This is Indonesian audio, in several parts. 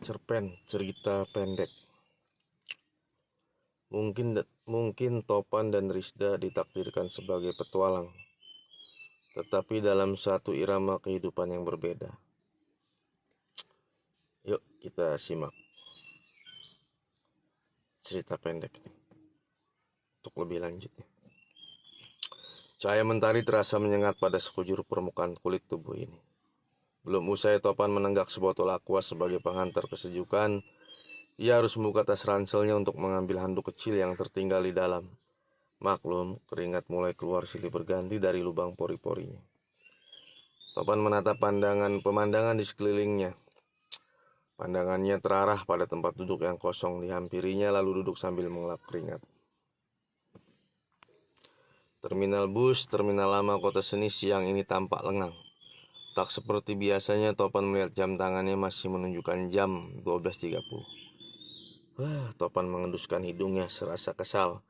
Cerpen cerita pendek. Mungkin Topan dan Risda ditakdirkan sebagai petualang, tetapi dalam satu irama kehidupan yang berbeda. Yuk kita simak cerita pendek untuk lebih lanjutnya. Cahaya mentari terasa menyengat pada sekujur permukaan kulit tubuh ini. Belum usai Topan menenggak sebotol aqua sebagai penghantar kesejukan, ia harus membuka tas ranselnya untuk mengambil handuk kecil yang tertinggal di dalam. Maklum, keringat mulai keluar silih berganti dari lubang pori-porinya. Topan menatap pemandangan di sekelilingnya. Pandangannya terarah pada tempat duduk yang kosong dihampirinya, lalu duduk sambil mengelap keringat. Terminal bus, terminal lama kota seni siang ini tampak lengang. Tak seperti biasanya, Topan melihat jam tangannya masih menunjukkan jam 12.30. Topan mengenduskan hidungnya serasa kesal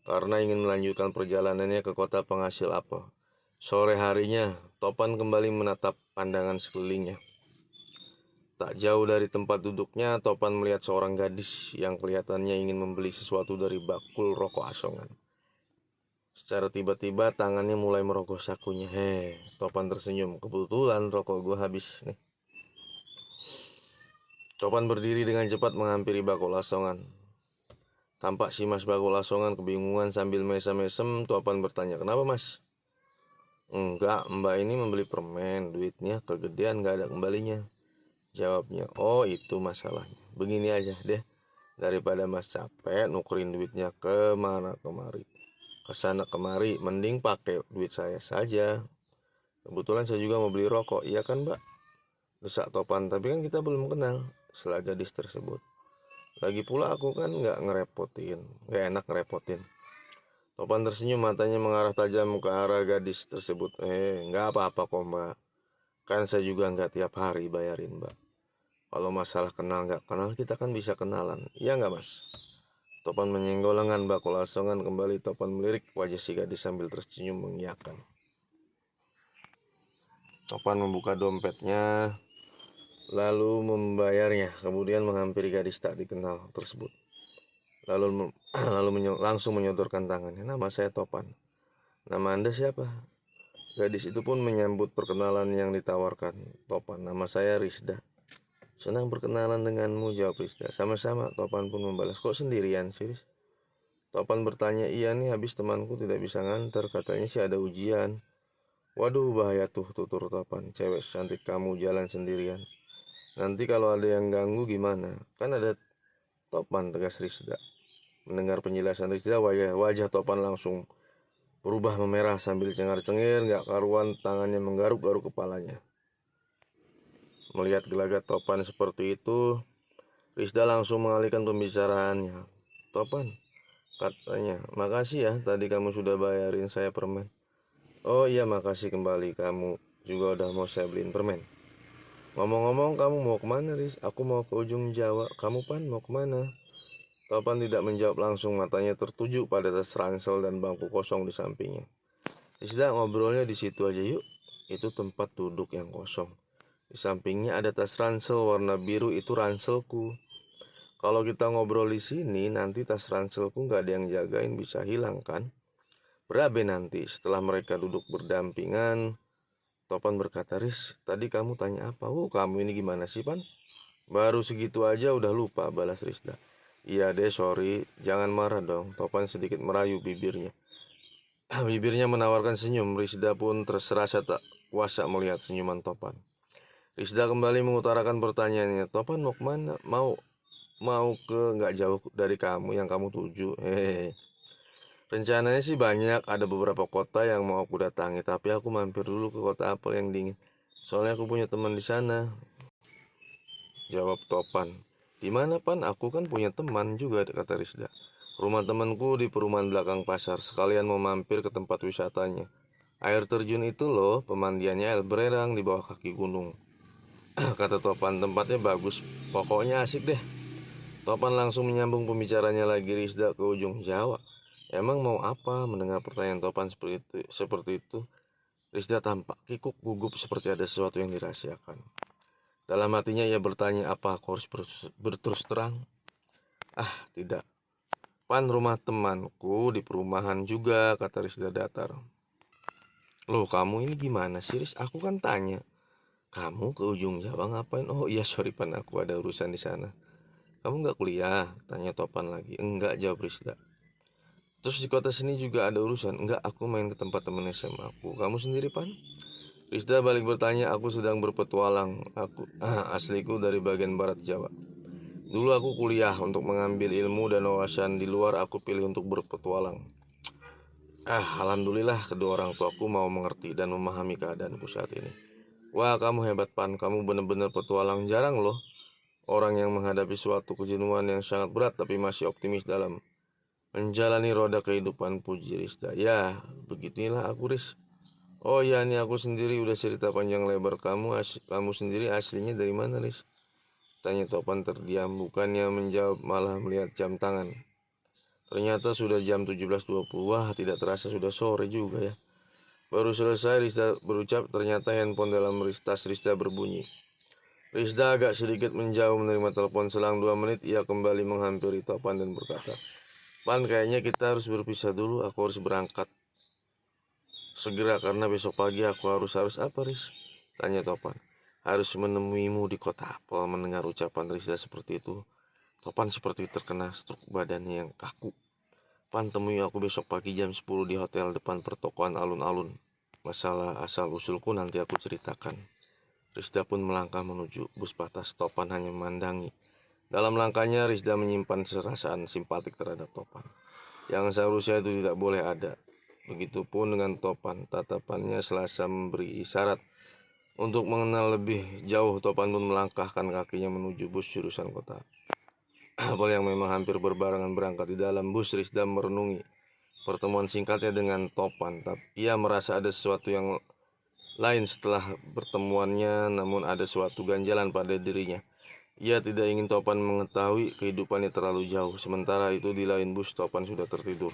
karena ingin melanjutkan perjalanannya ke kota penghasil apel. Sore harinya, Topan kembali menatap pandangan sekelilingnya. Tak jauh dari tempat duduknya, Topan melihat seorang gadis yang kelihatannya ingin membeli sesuatu dari bakul rokok asongan. Secara tiba-tiba tangannya mulai merogoh sakunya. Topan tersenyum. Kebetulan rokok gue habis nih. Topan berdiri dengan cepat menghampiri bakul asongan. Tampak si Mas bakul asongan kebingungan sambil mesem-mesem. Topan bertanya, "Kenapa Mas?" "Enggak, Mbak ini membeli permen. Duitnya kegedean, gak ada kembalinya," jawabnya. "Oh, itu masalahnya. Begini aja deh. Daripada Mas capek nukerin duitnya kemana-kemari, kesana kemari, mending pakai duit saya saja. Kebetulan saya juga mau beli rokok." "Iya kan Mbak?" desak Topan. "Tapi kan kita belum kenal," sela gadis tersebut. "Lagi pula aku kan gak enak ngerepotin." Topan tersenyum, matanya mengarah tajam ke arah gadis tersebut. Nggak apa-apa kok Mbak. Kan saya juga nggak tiap hari bayarin Mbak. Kalau masalah kenal nggak kenal, kita kan bisa kenalan. Iya nggak Mas?" Topan menyenggol lengan bakul asongan kembali. Topan melirik wajah si gadis sambil tersenyum mengiyakan. Topan membuka dompetnya, lalu membayarnya. Kemudian menghampiri gadis tak dikenal tersebut. Langsung menyodorkan tangannya. "Nama saya Topan." "Nama Anda siapa?" Gadis itu pun menyambut perkenalan yang ditawarkan Topan. "Nama saya Risda." "Senang berkenalan denganmu," jawab Risda. "Sama-sama," Topan pun membalas. "Kok sendirian sih, Ris?" Topan bertanya. "Iya nih, habis temanku tidak bisa nganter. Katanya sih ada ujian." "Waduh, bahaya tuh," tutur Topan. "Cewek cantik kamu jalan sendirian. Nanti kalau ada yang ganggu gimana?" "Kan ada Topan," tegas Risda. Mendengar penjelasan Risda, wajah Topan langsung berubah memerah sambil cengar-cengir. Gak karuan tangannya menggaruk-garuk kepalanya. Melihat gelagat Topan seperti itu, Risda langsung mengalihkan pembicaraannya. "Topan," katanya, "makasih ya tadi kamu sudah bayarin saya permen." "Oh iya, makasih kembali. Kamu juga udah mau saya beliin permen. Ngomong-ngomong, kamu mau kemana, Riz?" "Aku mau ke ujung Jawa. Kamu Pan mau kemana?" Topan tidak menjawab langsung, matanya tertuju pada tas ransel dan bangku kosong di sampingnya. "Risda, ngobrolnya di situ aja yuk. Itu tempat duduk yang kosong. Di sampingnya ada tas ransel warna biru, itu ranselku. Kalau kita ngobrol di sini, nanti tas ranselku nggak ada yang jagain, bisa hilang kan? Berabe nanti." Setelah mereka duduk berdampingan, Topan berkata, "Riz, tadi kamu tanya apa?" Kamu ini gimana sih, Pan? Baru segitu aja udah lupa," balas Risda. "Iya deh, sorry. Jangan marah dong." Topan sedikit merayu bibirnya. Bibirnya menawarkan senyum. Risda pun serasa tak kuasa melihat senyuman Topan. Risda kembali mengutarakan pertanyaannya. "Topan mau kemana?" Mau ke nggak jauh dari kamu yang kamu tuju. Rencananya sih banyak, ada beberapa kota yang mau aku datangi, tapi aku mampir dulu ke kota apel yang dingin. Soalnya aku punya teman di sana," jawab Topan. "Di mana Pan? Aku kan punya teman juga," kata Risda. "Rumah temanku di perumahan belakang pasar. Sekalian mau mampir ke tempat wisatanya. Air terjun itu loh, pemandiannya air belerang di bawah kaki gunung," kata Topan. "Tempatnya bagus, pokoknya asik deh." Topan langsung menyambung pembicaranya lagi. "Risda ke ujung Jawa. Emang mau apa?" Mendengar pertanyaan Topan seperti itu, Risda tampak kikuk gugup seperti ada sesuatu yang dirahasiakan. Dalam hatinya ia bertanya, apa aku harus berterus terang? Ah, tidak. Pan rumah temanku di perumahan juga, kata Rizda datar. Loh, kamu ini gimana sih, Riz? Aku kan tanya. Kamu ke ujung Jawa ngapain? Oh iya, sorry Pan, aku ada urusan di sana. Kamu nggak kuliah? Tanya Topan lagi. Enggak, jawab Rizda. Terus di kota sini juga ada urusan? Enggak, aku main ke tempat temen SMA aku. Kamu sendiri, Pan? Rizda balik bertanya, aku sedang berpetualang. Asliku dari bagian barat Jawa. Dulu aku kuliah untuk mengambil ilmu dan wawasan di luar, aku pilih untuk berpetualang. Alhamdulillah kedua orang tuaku mau mengerti dan memahami keadaanku saat ini. Wah, kamu hebat Pan, kamu benar-benar petualang. Jarang loh orang yang menghadapi suatu kejenuhan yang sangat berat tapi masih optimis dalam menjalani roda kehidupan, puji Rizda. Ya, begitulah aku, Riz. Oh ya, ini aku sendiri udah cerita panjang lebar. Kamu sendiri aslinya dari mana, Riz? Tanya Topan terdiam, bukannya menjawab malah melihat jam tangan. Ternyata sudah jam 17.20. Wah, tidak terasa sudah sore juga ya. Baru selesai Rizda berucap, ternyata handphone dalam tas Rizda berbunyi. Rizda agak sedikit menjauh menerima telepon. Selang 2 menit ia kembali menghampiri Topan dan berkata, Pan, kayaknya kita harus berpisah dulu. Aku harus berangkat segera karena besok pagi aku harus apa, Riz? Tanya Topan. Harus menemuimu di kota Apel. Mendengar ucapan Rizda seperti itu, Topan seperti terkena stroke, badannya yang kaku. Pan, temui aku besok pagi jam 10 di hotel depan pertokoan alun-alun. Masalah asal-usulku nanti aku ceritakan. Rizda pun melangkah menuju bus batas. Topan hanya memandangi. Dalam langkahnya Rizda menyimpan serasaan simpatik terhadap Topan, yang seharusnya itu tidak boleh ada. Begitupun dengan Topan, tatapannya selasa memberi isyarat untuk mengenal lebih jauh. Topan pun melangkahkan kakinya menuju bus jurusan kota Apel yang memang hampir berbarengan berangkat. Di dalam bus Rizda merenungi pertemuan singkatnya dengan Topan. Tapi ia merasa ada sesuatu yang lain setelah pertemuannya, namun ada suatu ganjalan pada dirinya. Ia tidak ingin Topan mengetahui kehidupannya terlalu jauh. Sementara itu di lain bus Topan sudah tertidur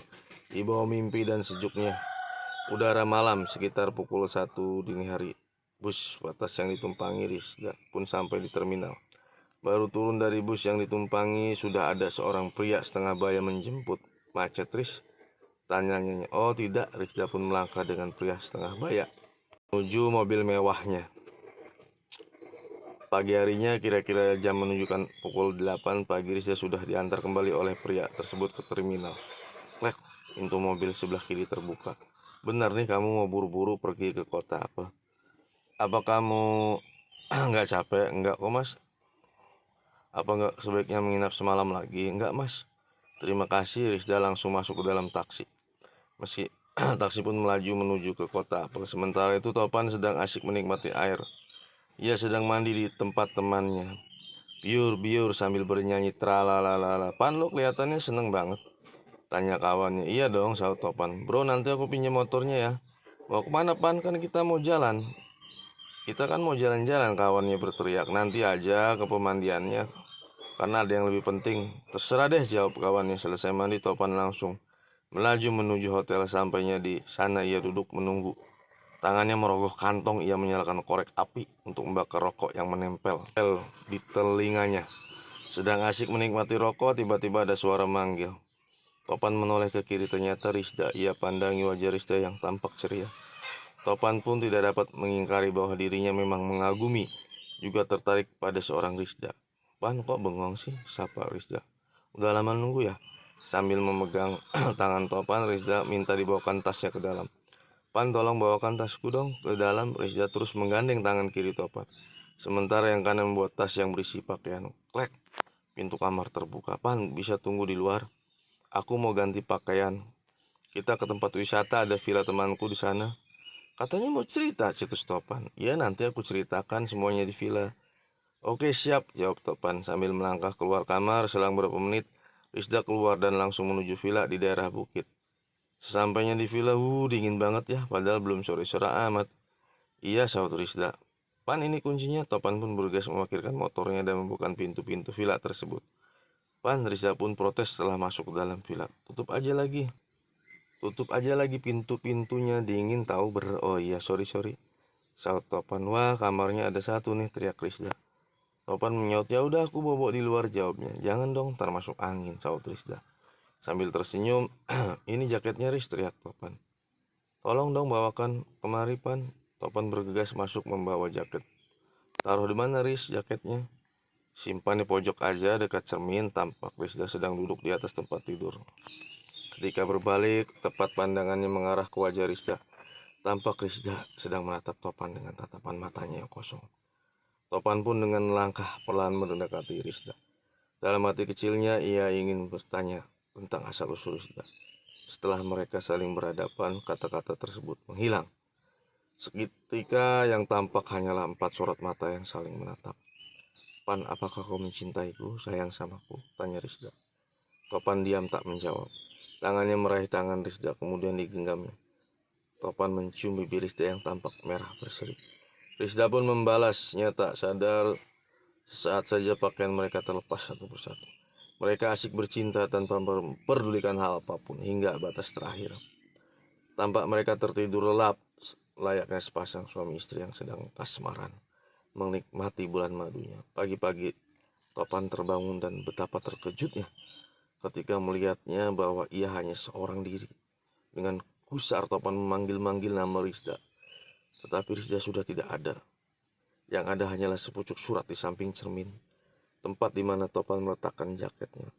di bawah mimpi dan sejuknya udara malam sekitar pukul 1 dini hari. Bus batas yang ditumpangi Rizda pun sampai di terminal. Baru turun dari bus yang ditumpangi, sudah ada seorang pria setengah baya menjemput. Macet, Riz? Tanyanya. Oh tidak, Rizda pun melangkah dengan pria setengah baya menuju mobil mewahnya. Pagi harinya, kira-kira jam menunjukkan pukul 8 pagi, Rizda sudah diantar kembali oleh pria tersebut ke terminal. Klek, pintu mobil sebelah kiri terbuka. Benar nih, kamu mau buru-buru pergi ke kota apa? Apa kamu nggak capek? Nggak kok, Mas. Apa nggak sebaiknya menginap semalam lagi? Enggak, Mas. Terima kasih. Rizda langsung masuk ke dalam taksi. Meski taksi pun melaju menuju ke kota Apel. Sementara itu Topan sedang asyik menikmati air. Ia sedang mandi di tempat temannya. Biur-biur sambil bernyanyi tralalala. Pan, lo kelihatannya seneng banget, tanya kawannya. Iya dong, sahut Topan. Bro, nanti aku pinjam motornya ya. Mau kemana, Pan? Kan kita mau jalan. Kita kan mau jalan-jalan, kawannya berteriak. Nanti aja ke pemandiannya, karena ada yang lebih penting. Terserah deh, jawab kawannya. Selesai mandi, Topan langsung melaju menuju hotel. Sampainya di sana ia duduk menunggu. Tangannya merogoh kantong, ia menyalakan korek api untuk membakar rokok yang menempel di telinganya. Sedang asyik menikmati rokok, tiba-tiba ada suara manggil. Topan menoleh ke kiri, ternyata Rizda. Ia pandangi wajah Rizda yang tampak ceria. Topan pun tidak dapat mengingkari bahwa dirinya memang mengagumi, juga tertarik pada seorang Rizda. Pan, kok bengong sih? Sapa Rizda. Udah lama nunggu ya? Sambil memegang tangan Topan, Rizda minta dibawakan tasnya ke dalam. Pan, tolong bawakan tasku dong ke dalam. Rizda terus menggandeng tangan kiri Topan, sementara yang kanan membuat tas yang berisi pakaian. Klek, pintu kamar terbuka. Pan, bisa tunggu di luar? Aku mau ganti pakaian. Kita ke tempat wisata, ada villa temanku di sana. Katanya mau cerita, cetus Topan. Ya, nanti aku ceritakan semuanya di villa. Oke, siap, jawab Topan sambil melangkah keluar kamar. Selang beberapa menit, Rizda keluar dan langsung menuju villa di daerah bukit. Sesampainya di villa, dingin banget ya, padahal belum sore-sore amat. Iya, sahut Rizda. Pan, ini kuncinya. Topan pun bergegas memarkirkan motornya dan membuka pintu-pintu villa tersebut. Pan, Rizda pun protes setelah masuk ke dalam villa. Tutup aja lagi. Tutup aja lagi pintu-pintunya, dingin tahu Oh iya, sorry. Sahut Topan. Wah, kamarnya ada satu nih, teriak Rizda. Topan menyaut, ya udah aku bobok di luar, jawabnya. Jangan dong, ntar masuk angin, saut Risda. Sambil tersenyum, ini jaketnya Ris, teriak Topan. Tolong dong bawakan kemari, Pan. Topan bergegas masuk membawa jaket. Taruh di mana, Ris, jaketnya? Simpan di pojok aja dekat cermin, tampak Risda sedang duduk di atas tempat tidur. Ketika berbalik, tepat pandangannya mengarah ke wajah Risda. Tampak Risda sedang menatap Topan dengan tatapan matanya yang kosong. Topan pun dengan langkah pelan mendekati Risda. Dalam hati kecilnya, ia ingin bertanya tentang asal-usul Risda. Setelah mereka saling berhadapan, kata-kata tersebut menghilang. Seketika yang tampak hanyalah 4 sorot mata yang saling menatap. Pan, apakah kau mencintaiku, sayang samaku? Tanya Risda. Topan diam tak menjawab. Tangannya meraih tangan Risda, kemudian digenggamnya. Topan mencium bibir Risda yang tampak merah berseri. Risda pun membalasnya tak sadar saat saja pakaian mereka terlepas satu persatu. Mereka asik bercinta tanpa memperdulikan hal apapun hingga batas terakhir. Tampak mereka tertidur lelap layaknya sepasang suami istri yang sedang kasmaran menikmati bulan madunya. Pagi-pagi Topan terbangun dan betapa terkejutnya ketika melihatnya bahwa ia hanya seorang diri. Dengan gusar Topan memanggil-manggil nama Risda. Tetapi Risda sudah tidak ada. Yang ada hanyalah sepucuk surat di samping cermin, tempat di mana Topan meletakkan jaketnya.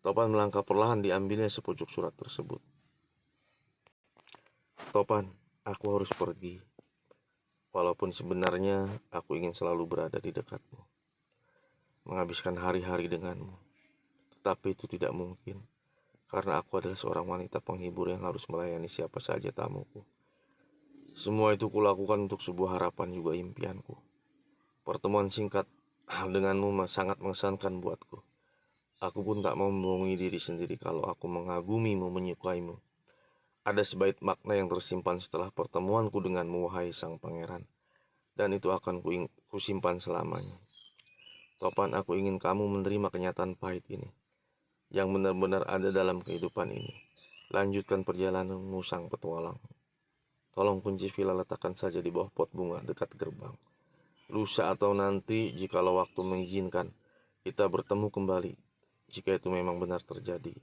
Topan melangkah perlahan diambilnya sepucuk surat tersebut. Topan, aku harus pergi. Walaupun sebenarnya aku ingin selalu berada di dekatmu, menghabiskan hari-hari denganmu. Tetapi itu tidak mungkin, karena aku adalah seorang wanita penghibur yang harus melayani siapa saja tamuku. Semua itu kulakukan untuk sebuah harapan juga impianku. Pertemuan singkat denganmu sangat mengesankan buatku. Aku pun tak mau membohongi diri sendiri kalau aku mengagumimu, menyukaimu. Ada sebaik makna yang tersimpan setelah pertemuanku denganmu, wahai sang pangeran. Dan itu akan kusimpan selamanya. Topan, aku ingin kamu menerima kenyataan pahit ini, yang benar-benar ada dalam kehidupan ini. Lanjutkan perjalananmu, sang petualang. Tolong kunci villa letakkan saja di bawah pot bunga dekat gerbang. Lusa atau nanti, jikalau waktu mengizinkan, kita bertemu kembali. Jika itu memang benar terjadi,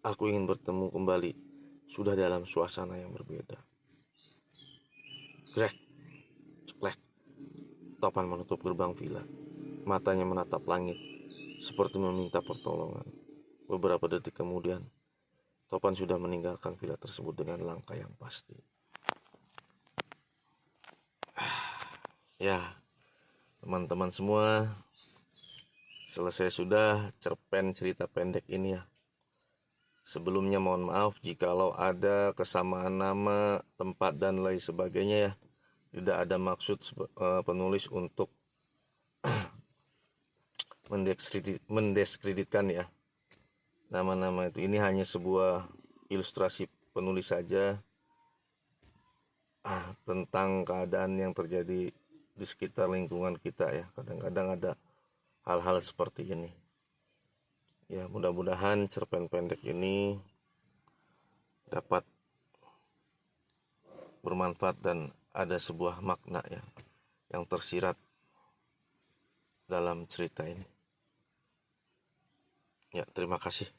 aku ingin bertemu kembali, sudah dalam suasana yang berbeda. Grek, ceklek. Topan menutup gerbang villa. Matanya menatap langit, seperti meminta pertolongan. Beberapa detik kemudian, Topan sudah meninggalkan villa tersebut dengan langkah yang pasti. Ya, teman-teman semua, selesai sudah cerpen cerita pendek ini ya. Sebelumnya mohon maaf jikalau ada kesamaan nama, tempat, dan lain sebagainya ya. Tidak ada maksud penulis untuk mendiskreditkan ya nama-nama itu. Ini hanya sebuah ilustrasi penulis saja tentang keadaan yang terjadi di sekitar lingkungan kita ya. Kadang-kadang ada hal-hal seperti ini. Ya, mudah-mudahan cerpen pendek ini dapat bermanfaat dan ada sebuah makna ya yang tersirat dalam cerita ini. Ya, terima kasih.